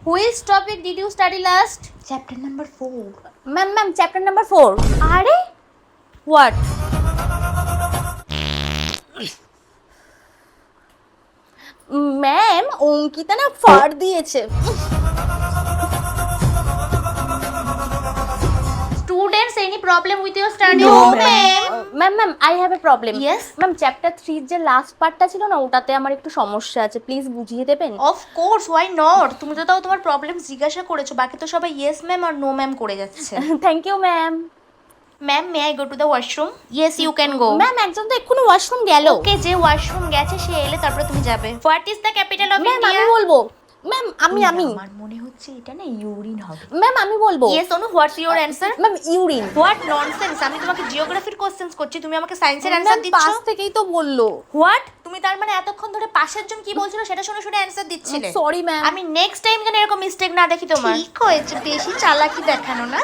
Which topic did you study last? Chapter number 4. Ma'am chapter number 4। আরে what? Ma'am Ankita না ফাড় দিয়েছে। students, any problem with your study? No, ma'am I have a problem. Yes? Ma'am chapter 3 যে last পার্টটা ছিল না, ওটাতে আমার একটু সমস্যা আছে, প্লিজ বুঝিয়ে দেবেন? Of course, why not? তুমি তো তাও তোমার প্রবলেম জিজ্ঞাসা করেছো, বাকি তো সবাই ইয়েস ম্যাম আর নো ম্যাম করে যাচ্ছে। Thank you ma'am. Ma'am, may I go to the washroom? Yes, you can go. Ma'am একজন তো এক্ষুনি ওয়াশরুম গেল। ওকে, যে ওয়াশরুম গেছে সে এলে তারপরে তুমি যাবে। What is the capital of ma'am India? আমি বলবো। ম্যাম আমি আমার মনে হচ্ছে এটা না ইউরিন হবে। ম্যাম আমি বলবো। Yes Anu, what's your answer? Ma'am urine. What nonsense! আমি তোমাকে জিওগ্রাফির কোশ্চেনস করছি, তুমি আমাকে সায়েন্সের অ্যানসার ম্যাম দিচ্ছ। পাশ থেকেই তো বললো। হোয়াট? তুমি তার মানে এতক্ষণ ধরে পাশের জন কি বলছিল সেটা শুনে শুনে অ্যানসার দিচ্ছিলে? Sorry ma'am. আমি নেক্সট টাইম যেন এরকম মিস্টেক না দেখি তোমার। ঠিক হয়েছে, বেশি চালাকি দেখানো না।